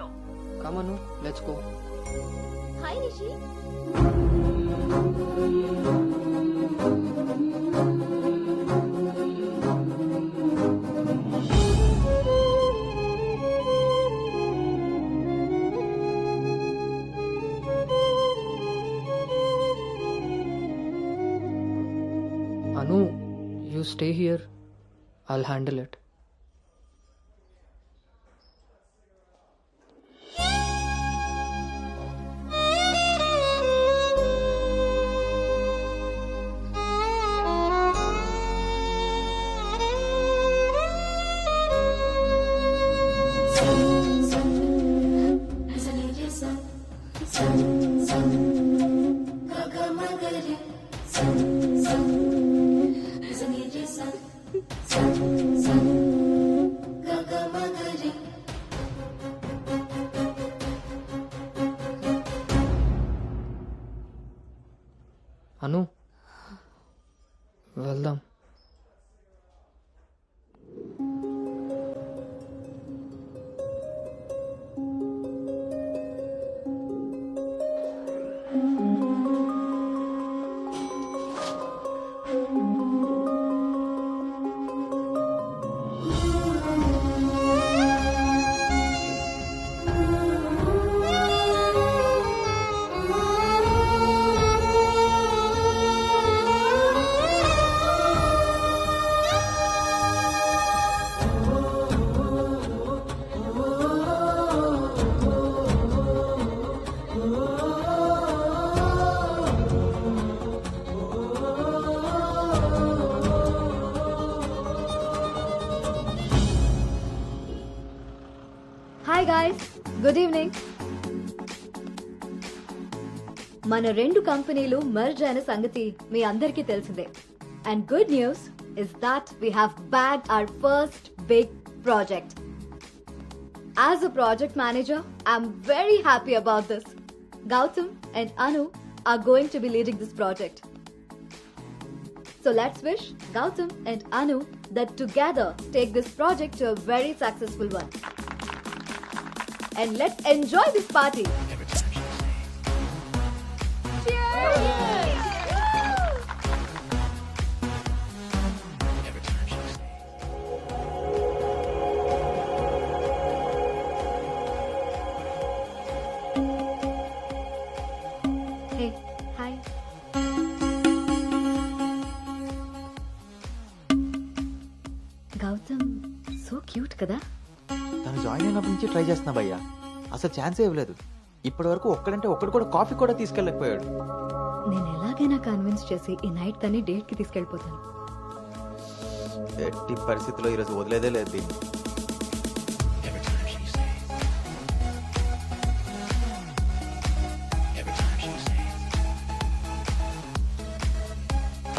లో. Come on, let's go. Hi Rishi. Anu, you stay here. I'll handle it. Anu వెళ్దాం. Hi guys, good evening. మన రెండు కంపెనీలు merge అయిన సంగతి మీ అందరికీ తెలిసిందే. And good news is that we have bagged our first big project. As a project manager, I'm very happy about this. Gautam and Anu are going to be leading this project. So let's wish Gautam and Anu that together take this project to a very successful one. And let's enjoy this party. Cheers! Hey, hi. Gautam, so cute కదా? తను join అయినప్పటి నుంచి try చేస్తున్నా భయ్యా, అసలు ఛాన్సే ఇవ్వలేదు. ఇప్పటి వరకు ఒక్కడంటే ఒక్కడు కూడా కాఫీ కూడా తీసుకెళ్ళకపోయాడు. నేను ఎలాగైనా కన్విన్స్ చేసి ఈ నైట్ తన్ని డేట్ కి తీసుకెళ్ళిపోతాను. ఎట్టి పరిస్థితుల్లో ఈరోజు వదిలేదే లేదు దీన్ని.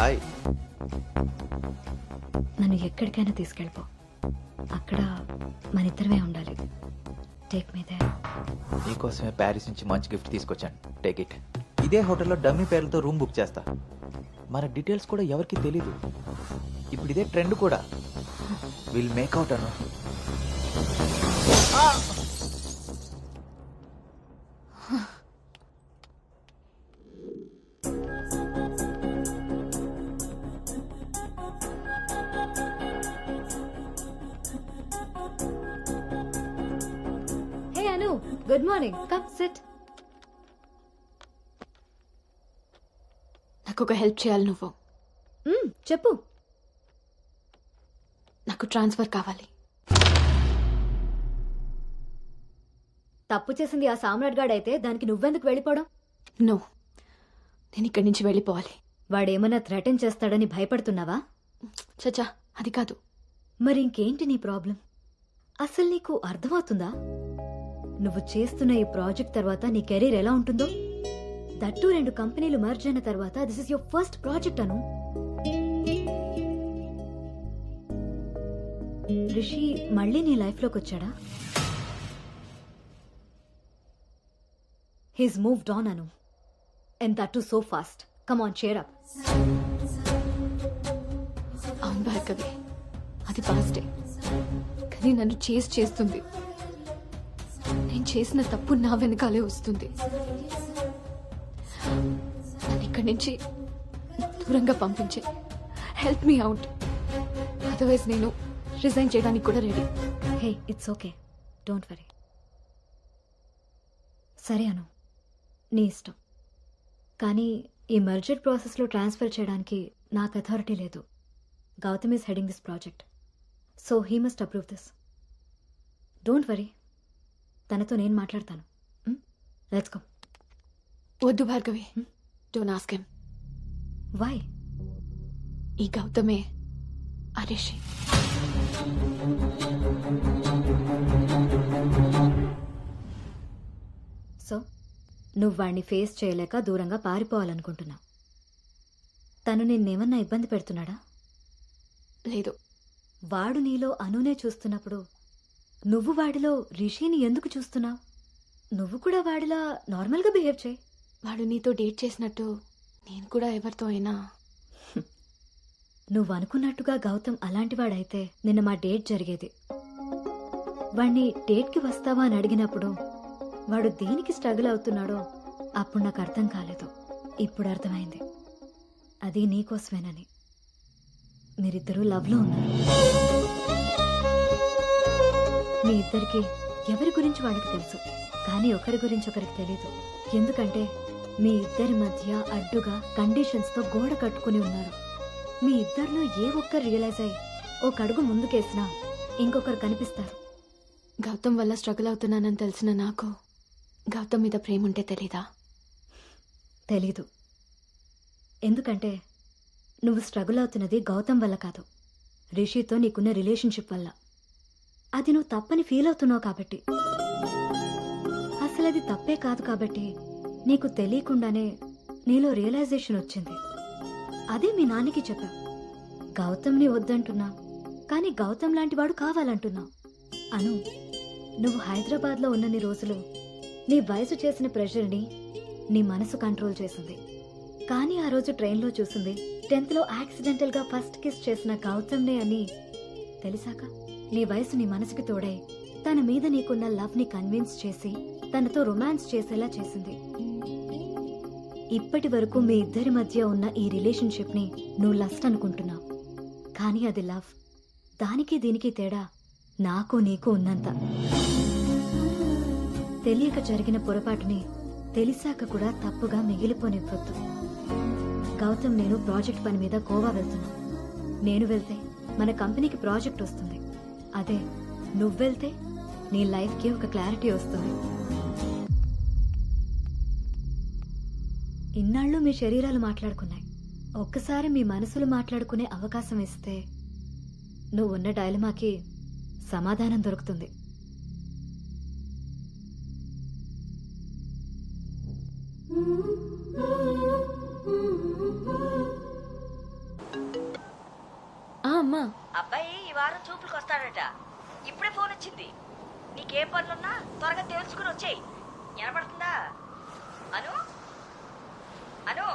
హాయ్. నన్ను ఎక్కడికైనా తీసుకెళ్ళిపో. అక్కడ మన ఇద్దరమే ఉండాలి. Take me there. నీకోసమే ప్యారిస్ నుంచి మంచి గిఫ్ట్ తీసుకొచ్చాను, టేక్ ఇట్. ఇదే హోటల్లో డమ్మీ పేర్లతో రూమ్ బుక్ చేస్తా. మన డీటెయిల్స్ కూడా ఎవరికి తెలీదు. ఇప్పుడు ఇదే ట్రెండ్ కూడా. Will make out Anu. Hey Anu, good morning. Come sit. నాకు ఒక హెల్ప్ చేయాలి నువ్వు. చెప్పు. నాకు ట్రాన్స్ఫర్ కావాలి. తప్పు చేసింది ఆ సామ్రాట్ గాడైతే దానికి నువ్వెందుకు వెళ్ళిపోవడం? నో, నేను ఇక్కడి నుంచి వెళ్ళిపోవాలి. వాడేమన్నా థ్రెటన్ చేస్తాడని భయపడుతున్నావా? చచ్చా, అది కాదు. మరి ఇంకేంటి నీ ప్రాబ్లం? అసలు నీకు అర్థమవుతుందా? నువ్వు చేస్తున్న ఈ ప్రాజెక్ట్ తర్వాత నీ కెరీర్ ఎలా ఉంటుందో? దట్టు 2 కంపెనీలు మర్జ్ అయిన తర్వాత this is your first project Anu. Rishi మళ్ళీ నీ లైఫ్ లోకి వచ్చాడా? He's moved on Anu. And that too so fast. Come on, cheer up. అవును భార్గవి, అది పాస్టే, కానీ నన్ను చేస్తుంది. నేను చేసిన తప్పు నా వెనకాలే వస్తుంది. నన్ను ఇక్కడి నుంచి దూరంగా పంపించే. Help me out. అదర్వైజ్ నేను రిజైన్ చేయడానికి కూడా ready. Hey, it's okay, don't worry. సరే అను, నీ ఇష్టం. కానీ ఈ మర్జర్ ప్రాసెస్లో ట్రాన్స్ఫర్ చేయడానికి నాకు అథారిటీ లేదు. Gautam is heading this project, so he must approve this. Don't worry, తనతో నేను మాట్లాడతాను. Let's go. వద్దు Bhargavi, don't ask him. Why? ఈ గౌతమే ఆ రిషి. సో నువ్వు వాడిని ఫేస్ చేయలేక దూరంగా పారిపోవాలనుకుంటున్నావు. తను నిన్నేమన్నా ఇబ్బంది పెడుతున్నాడా? లేదు. వాడు నీలో అనునే చూస్తున్నప్పుడు నువ్వు వాడిలో రిషిని ఎందుకు చూస్తున్నావు? నువ్వు కూడా వాడిలా నార్మల్గా బిహేవ్ చేయి. వాడు నీతో డేట్ చేసినట్టు నేను కూడా ఎవరితో అయినా. నువ్వు అనుకున్నట్టుగా గౌతమ్ అలాంటివాడైతే నిన్న మా డేట్ జరిగేది. వాణ్ణి డేట్కి వస్తావా అని అడిగినప్పుడు వాడు దేనికి స్ట్రగుల్ అవుతున్నాడో అప్పుడు నాకు అర్థం కాలేదు. ఇప్పుడు అర్థమైంది, అది నీకోసమేనని. మీరిద్దరూ లవ్లో ఉన్నారు. మీ ఇద్దరికి ఎవరి గురించి వాళ్ళకి తెలుసు, కానీ ఒకరి గురించి ఒకరికి తెలీదు. ఎందుకంటే మీ ఇద్దరి మధ్య అడ్డుగా కండిషన్స్తో గోడ కట్టుకుని ఉన్నారు. మీ ఇద్దరిలో ఏ ఒక్కరు రియలైజ్ అయ్యి ఒక అడుగు ముందుకేసినా ఇంకొకరు కనిపిస్తారు. గౌతమ్ వల్ల స్ట్రగుల్ అవుతున్నానని తెలిసిన నాకు గౌతమ్ మీద ప్రేమ ఉంటే తెలీదా? తెలీదు. ఎందుకంటే నువ్వు స్ట్రగుల్ అవుతున్నది గౌతమ్ వల్ల కాదు, రిషితో నీకున్న రిలేషన్షిప్ వల్ల. అది నువ్వు తప్పని ఫీల్ అవుతున్నావు కాబట్టి. అసలు అది తప్పే కాదు కాబట్టి నీకు తెలియకుండానే నీలో రియలైజేషన్ వచ్చింది. అదే మీ నాన్నకి చెప్పావు. గౌతమ్ని వద్దంటున్నా, కానీ గౌతమ్ లాంటి వాడు కావాలంటున్నావు. అను, నువ్వు హైదరాబాద్లో ఉన్నన్ని రోజులు నీ వయసు చేసిన ప్రెషర్ని నీ మనసు కంట్రోల్ చేసింది. కానీ ఆ రోజు ట్రైన్లో చూసింది 10th లో యాక్సిడెంటల్గా ఫస్ట్ కిస్ చేసిన గౌతమ్నే అని తెలిసాక నీ వయసు నీ మనసుకి తోడై తన మీద నీకున్న లవ్ని కన్విన్స్ చేసి తనతో రొమాన్స్ చేసేలా చేసింది. ఇప్పటి వరకు మీ ఇద్దరి మధ్య ఉన్న ఈ రిలేషన్షిప్ని నువ్వు లస్ట్ అనుకుంటున్నావు, కానీ అది లవ్. దానికి దీనికి తేడా నాకు నీకు ఉన్నంత. తెలియక జరిగిన పొరపాటుని తెలిసాక కూడా తప్పుగా మిగిలిపోనివ్వద్దు. గౌతమ్ నేను ప్రాజెక్ట్ పని మీద గోవా వెళ్తున్నా. నేను వెళ్తే మన కంపెనీకి ప్రాజెక్ట్ వస్తుంది. అదే నువ్వు వెళ్తే నీ లైఫ్కి ఒక క్లారిటీ వస్తుంది. ఇన్నాళ్ళు మీ శరీరాలు మాట్లాడుకున్నాయి. ఒక్కసారి మీ మనసులు మాట్లాడుకునే అవకాశం ఇస్తే నువ్వున్న డైలమాకి సమాధానం దొరుకుతుంది. అమ్మా, అబ్బాయి ఈ వారం చూపులకు వస్తాడట. ఇప్పుడే ఫోన్ వచ్చింది. నీకేం పనులున్నా త్వరగా తెలుసుకుని వచ్చేయి. వినపడుతుందా? అను అను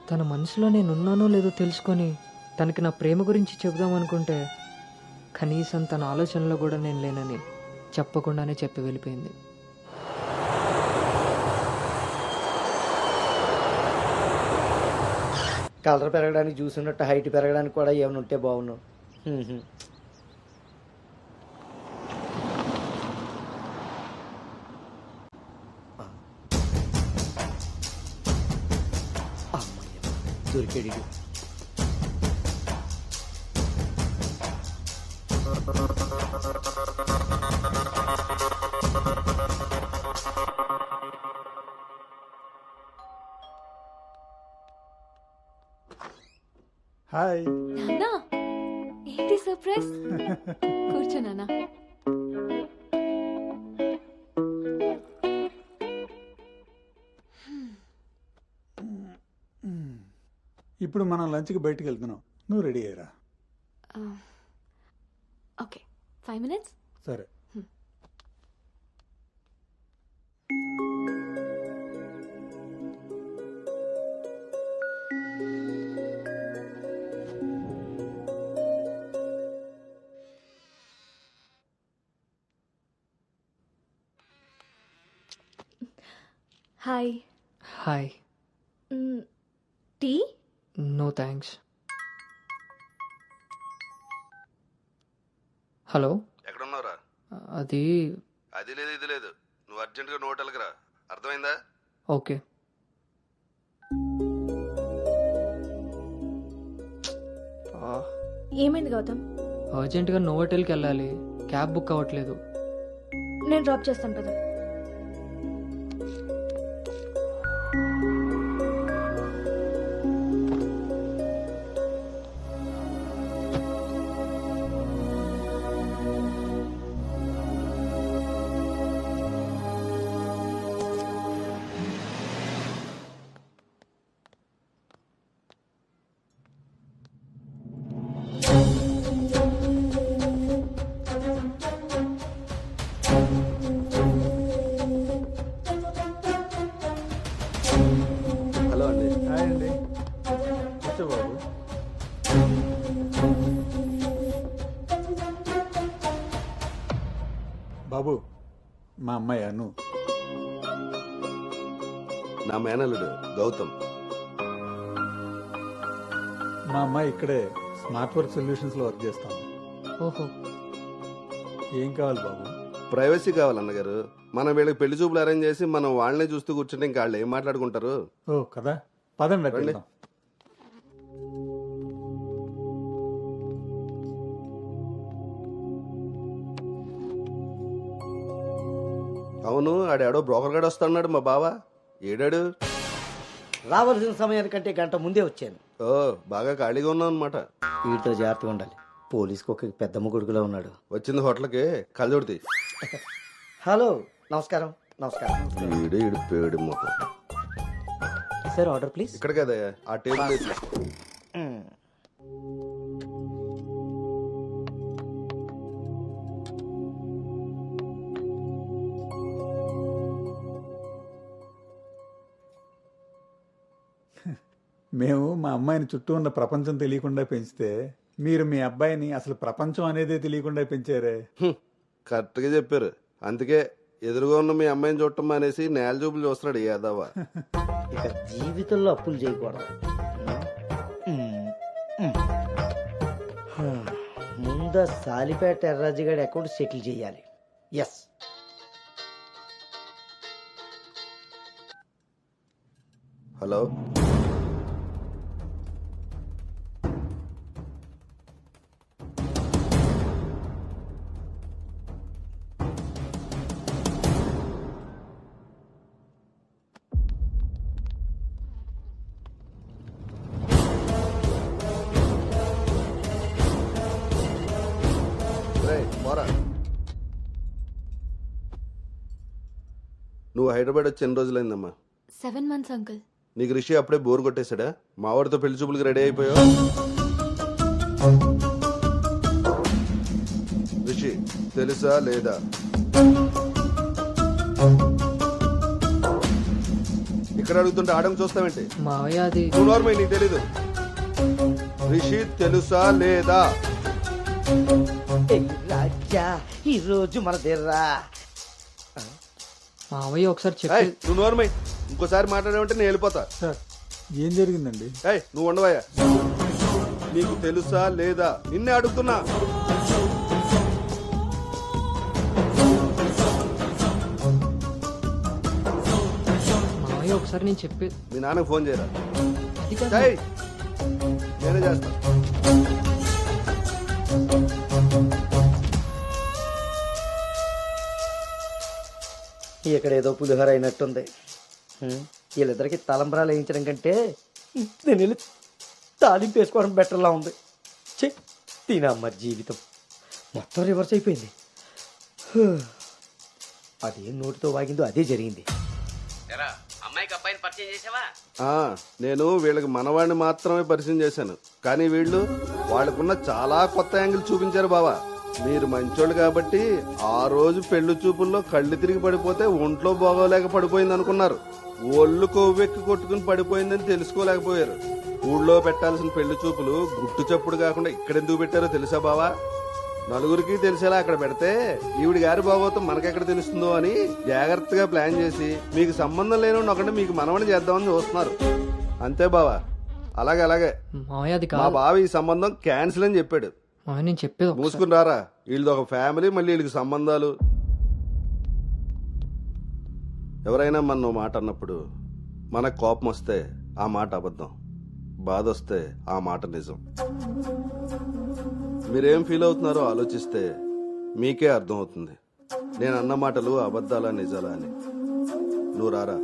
తన మనసులో నేనున్నానో లేదో తెలుసుకొని తనకి నా ప్రేమ గురించి చెబుదామనుకుంటే కనీసం తన ఆలోచనలో కూడా నేను లేనని చెప్పకుండానే చెప్పి వెళ్ళిపోయింది. కలర్ పెరగడానికి చూసినట్టు హైట్ పెరగడానికి కూడా ఏమైనా ఉంటే బాగున్నావు. దొరికాడు ఈడు. హాయ్. నాన్నా ఏంటి సర్ప్రైజ్? కూర్చో నాన్న. ఇప్పుడు మనం లంచ్కి బయటికి వెళ్తున్నాం, నువ్వు రెడీ అయ్యరా. Okay 5 minutes. సరే. Hi. Hi. Tea? No thanks. Hello, ఎక్కడున్నావురా? అది అది లేదు ఇది లేదు, నువ్వు అర్జెంటుగా నువ్వు హోటల్కి రా, అర్థమైందా? ఓకే. ఏమైంది గౌతమ్? అర్జెంటుగా నోవోటెల్కి వెళ్ళాలి, క్యాబ్ బుక్ అవ్వట్లేదు. నేను డ్రాప్ చేస్తాను కదా. హలో అండి. హాయ్ అండి, కూర్చో బాబు. బాబు, మా అమ్మాయి అను. నా మేనల్లుడు గౌతమ్. మా అమ్మాయి ఇక్కడే స్మార్ట్ వర్క్ సొల్యూషన్స్ లో వర్క్ చేస్తాం. ఓహో, ఏం కావాలి బాబు? ప్రైవసీ కావాలన్నగారు. మనం వీళ్ళకి పెళ్లి చూపులు అరేంజ్ చేసి మనం వాళ్ళనే చూస్తూ కూర్చుంటే ఇంకా వాళ్ళు ఏం మాట్లాడుకుంటారు? ఓ కదా, పదండి అటు రండి. వెళ్దాం. అవును, ఆడేడో బ్రోకర్ గడు వస్తున్నాడు మా బావ. ఏడాడు? రావాల్సిన సమయానికంటే గంట ముందే వచ్చాను. ఓ, బాగా ఖాళీగా ఉన్నావు అనమాట. వీటితో జాగ్రత్తగా ఉండాలి, పోలీస్కి ఒక పెద్దమ్మ కొడుకులా ఉన్నాడు. వచ్చింది హోటల్కి, కళ్ళజోడితే. హలో, నమస్కారం. నమస్కారం. ఈడు ఈడు పేడు మొహం. Sir order please. ఇక్కడ కదా ఆ టేబుల్ వేసి. మేము మా అమ్మాయిని చుట్టూ ఉన్న ప్రపంచం తెలియకుండా పెంచితే మీరు మీ అబ్బాయిని అసలు ప్రపంచం అనేదే తెలియకుండా పెంచారే. కరెక్ట్గా చెప్పారు. అందుకే ఎదురుగా ఉన్న మీ అమ్మాయిని చూడటం మానేసి నేల చూపులు చూస్తున్నాడు యాదవ. ఇక జీవితంలో అప్పులు చేయకూడదు. ముందు సాలిపేట ఎర్రాజుగాడి అకౌంట్ సెటిల్ చేయాలి. ఎస్. హలో, పోరా. నువ్వు హైదరాబాద్ వచ్చి ఎన్ని రోజులైందమ్మా? 7 months అంకుల్. నీకు రిషి అప్పుడే బోర్ కొట్టేశాడా? మావాడితో పెళ్లి చూపులకి రెడీ అయిపోయావు. రిషి తెలుసా లేదా? ఇక్కడ అడుగుతుంటే ఆడం చూస్తావేంటి? మావయ్య అది నువ్వు నార్మల్, నీకు తెలీదు. రిషి తెలుసా లేదా? రాజా, ఈ రోజు మన దగ్గర మావయ్య ఒకసారి చెప్పి. ఏయ్, నువ్వు నార్మల్, ఇంకోసారి మాట్లాడామంటే నేను వెళ్ళిపోతా. సార్, ఏం జరిగిందండి? ఏయ్, నువ్వు ఉండవయ్యా. నీకు తెలుసా లేదా? నిన్నే అడుగుతున్నా. మావయ్య ఒకసారి నేను చెప్పి. మీ నాన్నకు ఫోన్ చేయరా. అది కాదు. ఏయ్, నేనే చేస్తా. ఇక్కడ ఏదో పులిహోర అయినట్టుంది. వీళ్ళిద్దరికి తలంబరాలు వేయించడం కంటే నేను వెళ్ళి తాలింపు వేసుకోవడం బెటర్లా ఉంది. చె తినమ్మ జీవితం మొత్తం రివర్స్ అయిపోయింది. అదేం నోటితో వాగిందో అదే జరిగింది. ఆ, నేను వీళ్ళకి మనవాడిని మాత్రమే పరిచయం చేశాను, కానీ వీళ్ళు వాళ్ళకున్న చాలా కొత్త యాంగిల్ చూపించారు బావా. మీరు మంచోళ్ళు కాబట్టి ఆ రోజు పెళ్లి చూపుల్లో కళ్ళు తిరిగి పడిపోతే ఒంట్లో బాగోలేక పడిపోయింది అనుకున్నారు. ఒళ్ళు కొవ్వెక్కి కొట్టుకుని పడిపోయిందని తెలుసుకోలేకపోయారు. ఊళ్ళో పెట్టాల్సిన పెళ్లి చూపులు గుట్టు చప్పుడు కాకుండా ఇక్కడెందుకు పెట్టారో తెలుసా బావా? నలుగురికి తెలిసేలా అక్కడ పెడితే ఈవిడి గారి బాగోతం మనకెక్కడ తెలుస్తుందో అని జాగ్రత్తగా ప్లాన్ చేసి మీకు సంబంధం లేని ఒకటి మీకు మనవని చేద్దామని చూస్తున్నారు. అంతే బావా. అలాగే మావయ్య అది మా కాదు బావ ఈ సంబంధం క్యాన్సిల్ అని చెప్పాడు. మావయ్య, నేను చెప్పేది ఒకసారి. మూసుకుని రారా. వీళ్ళది ఒక ఫ్యామిలీ, మళ్ళీ వీళ్ళకి సంబంధాలు. ఎవరైనా మన మాట అన్నప్పుడు మనకు కోపం వస్తే ఆ మాట అబద్ధం, బాధ వస్తే ఆ మాట నిజం. మీరేం ఫీల్ అవుతున్నారో ఆలోచిస్తే మీకే అర్థం అవుతుంది నేను అన్న మాటలు అబద్ధాలా నిజాలా అని. నువ్వు రారా.